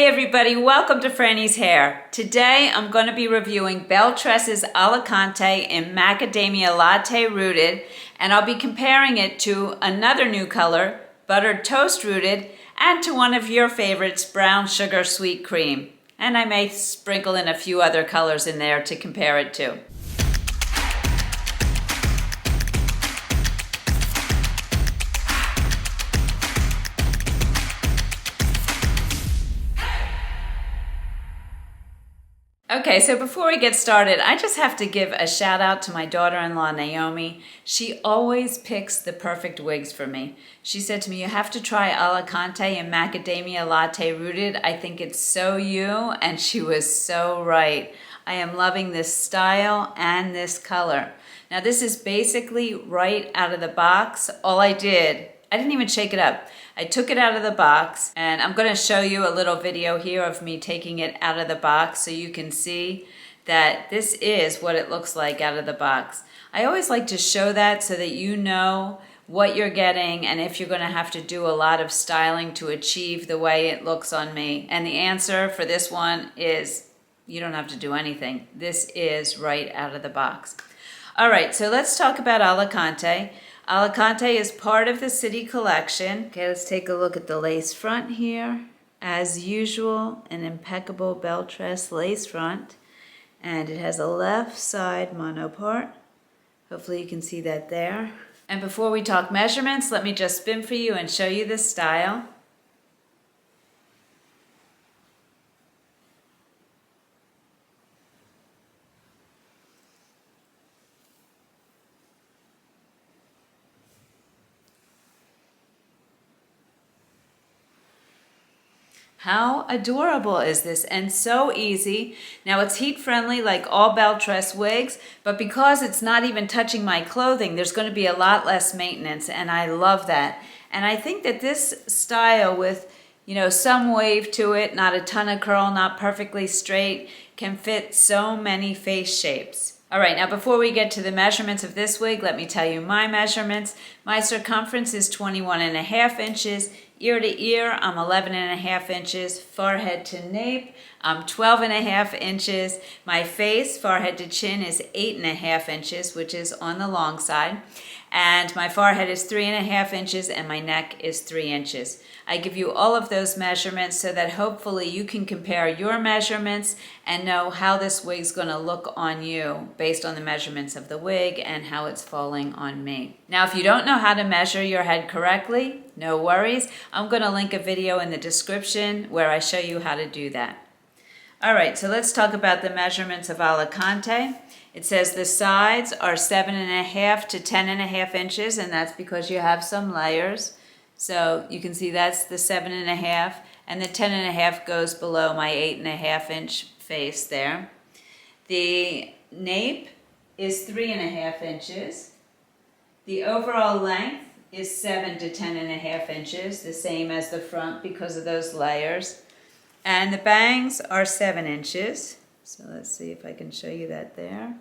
Hey everybody, welcome to Frannie's Hair. Today I'm going to be reviewing Belle Tress Alicante in Macadamia Latte Rooted, and I'll be comparing it to another new color, Buttered Toast Rooted, and to one of your favorites, Brown Sugar Sweet Cream. And I may sprinkle in a few other colors in there to compare it to. Okay, so before we get started, I just have to give a shout out to my daughter-in-law, Naomi. She always picks the perfect wigs for me. She said to me, you have to try Alicante and Macadamia Latte Rooted. I think it's so you, and she was so right. I am loving this style and this color. Now this is basically right out of the box. I didn't even shake it up. I took it out of the box, and I'm going to show you a little video here of me taking it out of the box so you can see that this is what it looks like out of the box. I always like to show that so that you know what you're getting and if you're going to have to do a lot of styling to achieve the way it looks on me. And the answer for this one is you don't have to do anything. This is right out of the box. All right, so let's talk about Alicante. Alicante is part of the City collection. Okay, let's take a look at the lace front here. As usual, an impeccable Belle Tress lace front. And it has a left side monopart. Hopefully you can see that there. And before we talk measurements, let me just spin for you and show you the style. How adorable is this, and so easy. Now it's heat friendly like all Belle Tress wigs, but because it's not even touching my clothing, there's going to be a lot less maintenance, and I love that. And I think that this style with, some wave to it, not a ton of curl, not perfectly straight, can fit so many face shapes. All right, now before we get to the measurements of this wig, let me tell you my measurements. My circumference is 21.5 inches. Ear to ear, I'm 11.5 inches. Forehead to nape, I'm 12.5 inches. My face, forehead to chin, is 8.5 inches, which is on the long side. And my forehead is 3.5 inches, and my neck is 3 inches. I give you all of those measurements so that hopefully you can compare your measurements and know how this wig's going to look on you based on the measurements of the wig and how it's falling on me. Now, if you don't know how to measure your head correctly, no worries. I'm going to link a video in the description where I show you how to do that. All right, so let's talk about the measurements of Alicante. It says the sides are 7.5 to 10.5 inches, and that's because you have some layers. So you can see that's the 7.5, and the 10.5 goes below my 8.5 inch face there. The nape is 3.5 inches. The overall length is 7 to 10.5 inches, the same as the front because of those layers. And the bangs are 7 inches. So let's see if I can show you that there.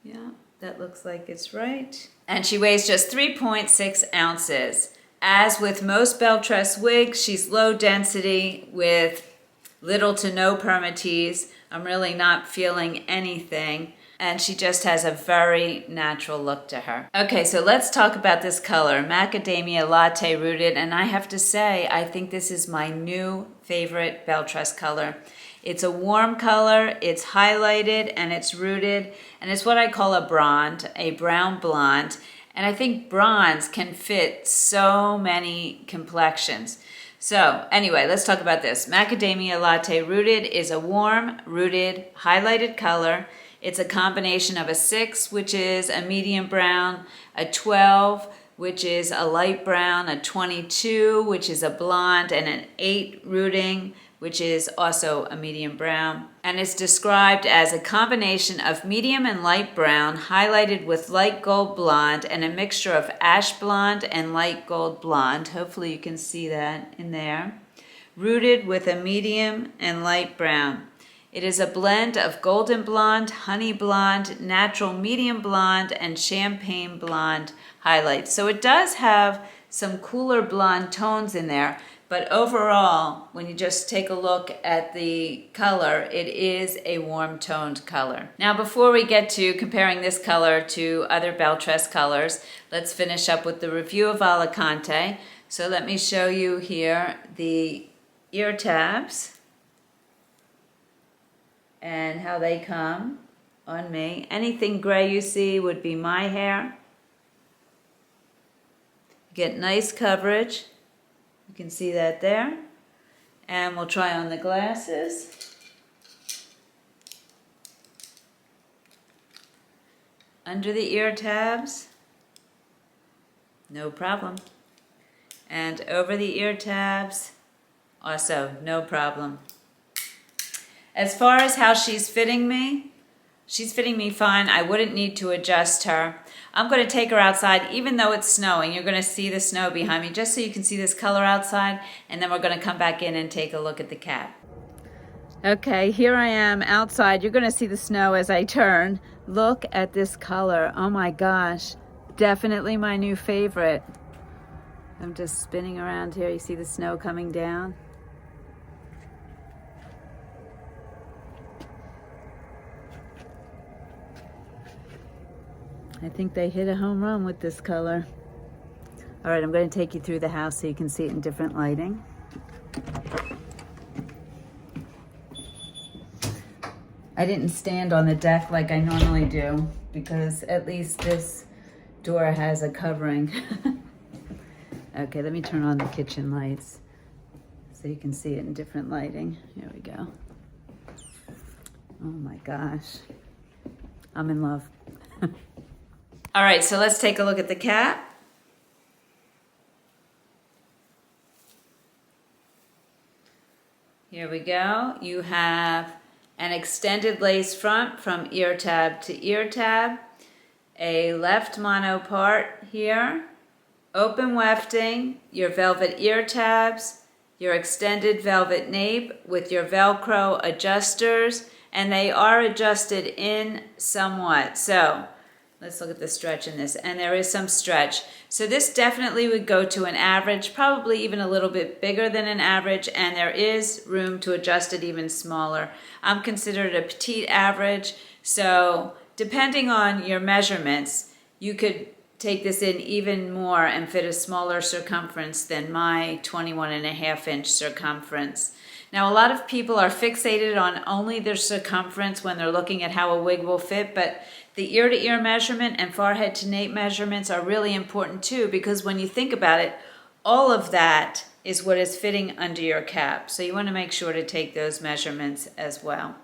Yeah, that looks like it's right. And she weighs just 3.6 ounces. As with most Belle Tress wigs, she's low density with little to no permatease. I'm really not feeling anything. And she just has a very natural look to her. Okay, so let's talk about this color, Macadamia Latte Rooted. And I have to say, I think this is my new favorite Belle Tress color. It's a warm color, it's highlighted, and it's rooted. And it's what I call a blonde, a brown blonde. And I think bronze can fit so many complexions. So anyway, let's talk about this. Macadamia Latte Rooted is a warm, rooted, highlighted color. It's a combination of a 6, which is a medium brown, a 12, which is a light brown, a 22, which is a blonde, and an 8 rooting, which is also a medium brown. And it's described as a combination of medium and light brown, highlighted with light gold blonde, and a mixture of ash blonde and light gold blonde. Hopefully you can see that in there. Rooted with a medium and light brown. It is a blend of golden blonde, honey blonde, natural medium blonde, and champagne blonde highlights. So it does have some cooler blonde tones in there, But overall, when you just take a look at the color, it is a warm toned color. Now before we get to comparing this color to other Belle Tress colors, let's finish up with the review of Alicante. So let me show you here the ear tabs and how they come on me. Anything gray you see would be my hair. Get nice coverage. You can see that there. And we'll try on the glasses. Under the ear tabs, no problem. And over the ear tabs, also no problem. As far as how she's fitting me fine. I wouldn't need to adjust her. I'm going to take her outside even though it's snowing. You're going to see the snow behind me just so you can see this color outside, and then we're going to come back in and take a look at the cat. Okay, here I am outside. You're going to see the snow as I turn. Look at this color. Oh my gosh. Definitely my new favorite. I'm just spinning around here. You see the snow coming down? I think they hit a home run with this color. All right, I'm going to take you through the house so you can see it in different lighting. I didn't stand on the deck like I normally do because at least this door has a covering. Okay, let me turn on the kitchen lights so you can see it in different lighting. Here we go. Oh my gosh. I'm in love. All right, so let's take a look at the cat. Here we go. You have an extended lace front from ear tab to ear tab, a left mono part here, open wefting, your velvet ear tabs, your extended velvet nape with your Velcro adjusters, and they are adjusted in somewhat. So let's look at the stretch in this, and there is some stretch. So this definitely would go to an average, probably even a little bit bigger than an average, and there is room to adjust it even smaller. I'm considered a petite average, so depending on your measurements, you could take this in even more and fit a smaller circumference than my 21.5-inch circumference. Now, a lot of people are fixated on only their circumference when they're looking at how a wig will fit, but the ear-to-ear measurement and forehead to nape measurements are really important too, because when you think about it, all of that is what is fitting under your cap. So you want to make sure to take those measurements as well.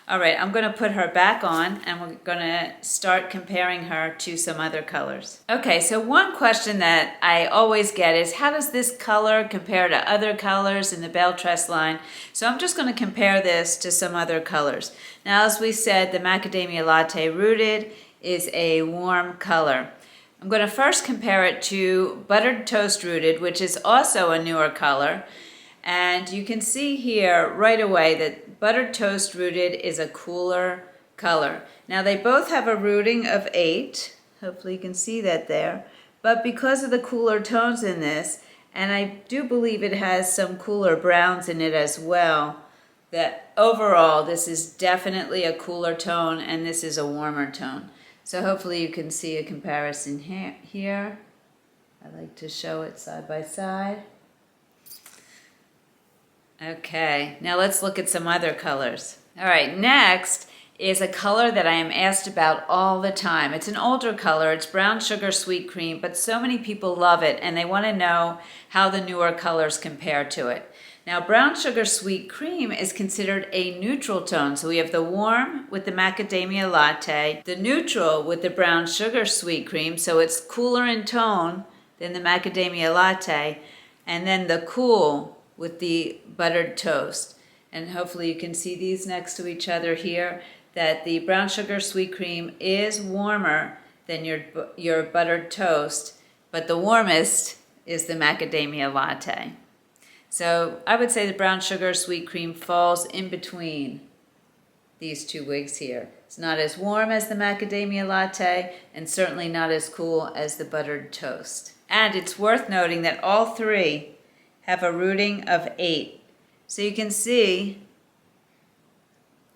All right, I'm going to put her back on and we're going to start comparing her to some other colors. Okay, so one question that I always get is how does this color compare to other colors in the Belle Tress line? So I'm just going to compare this to some other colors. Now, as we said, the Macadamia Latte Rooted is a warm color. I'm going to first compare it to Buttered Toast Rooted, which is also a newer color. And you can see here right away that Buttered Toast Rooted is a cooler color. Now they both have a rooting of 8. Hopefully you can see that there. But because of the cooler tones in this, and I do believe it has some cooler browns in it as well, that overall this is definitely a cooler tone and this is a warmer tone. So hopefully you can see a comparison here. I like to show it side by side. Okay, now let's look at some other colors. All right, next is a color that I am asked about all the time. It's an older color, it's brown sugar sweet cream, but so many people love it and they want to know how the newer colors compare to it. Now, brown sugar sweet cream is considered a neutral tone. So we have the warm with the Macadamia Latte, the neutral with the brown sugar sweet cream, so it's cooler in tone than the Macadamia Latte, and then the cool with the Buttered Toast. And hopefully you can see these next to each other here, that the brown sugar sweet cream is warmer than your Buttered Toast, but the warmest is the Macadamia Latte. So I would say the brown sugar sweet cream falls in between these two wigs here. It's not as warm as the Macadamia Latte and certainly not as cool as the Buttered Toast. And it's worth noting that all three have a rooting of 8. So you can see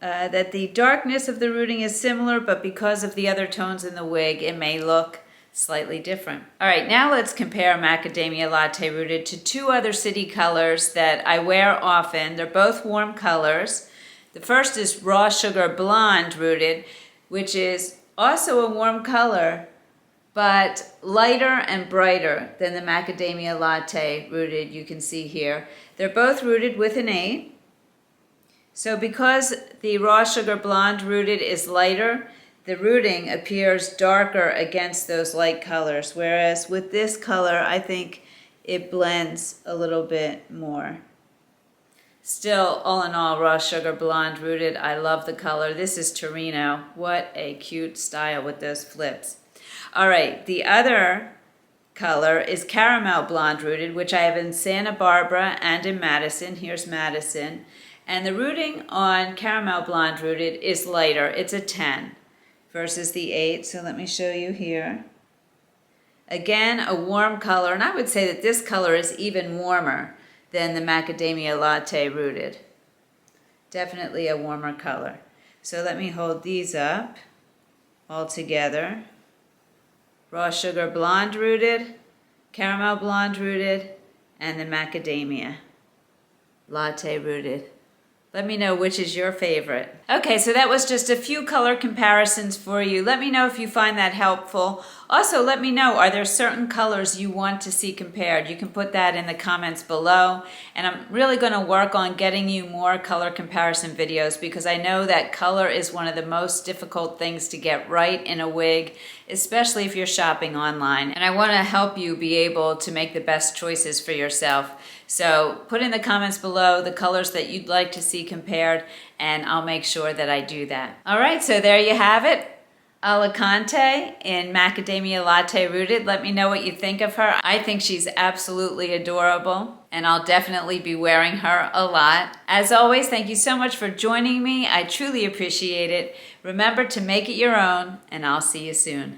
that the darkness of the rooting is similar, but because of the other tones in the wig, it may look slightly different. All right, now let's compare Macadamia Latte Rooted to 2 other city colors that I wear often. They're both warm colors. The first is Raw Sugar Blonde Rooted, which is also a warm color, but lighter and brighter than the Macadamia Latte Rooted you can see here. They're both rooted with an 8. So because the Raw Sugar Blonde Rooted is lighter, the rooting appears darker against those light colors, whereas with this color, I think it blends a little bit more. Still, all in all, Raw Sugar Blonde Rooted, I love the color. This is Torino. What a cute style with those flips. All right, the other color is Caramel Blonde Rooted, which I have in Santa Barbara and in Madison. Here's Madison. And the rooting on Caramel Blonde Rooted is lighter. It's a 10 versus the 8. So let me show you here. Again, a warm color. And I would say that this color is even warmer than the Macadamia Latte Rooted. Definitely a warmer color. So let me hold these up all together. Raw Sugar Blonde Rooted, Caramel Blonde Rooted, and the Macadamia Latte Rooted. Let me know which is your favorite. Okay, so that was just a few color comparisons for you. Let me know if you find that helpful. Also, let me know, are there certain colors you want to see compared? You can put that in the comments below. And I'm really going to work on getting you more color comparison videos because I know that color is one of the most difficult things to get right in a wig, especially if you're shopping online. And I want to help you be able to make the best choices for yourself. So put in the comments below the colors that you'd like to see compared, and I'll make sure that I do that. All right, so there you have it. Alicante in Macadamia Latte Rooted. Let me know what you think of her. I think she's absolutely adorable, and I'll definitely be wearing her a lot. As always, thank you so much for joining me. I truly appreciate it. Remember to make it your own, and I'll see you soon.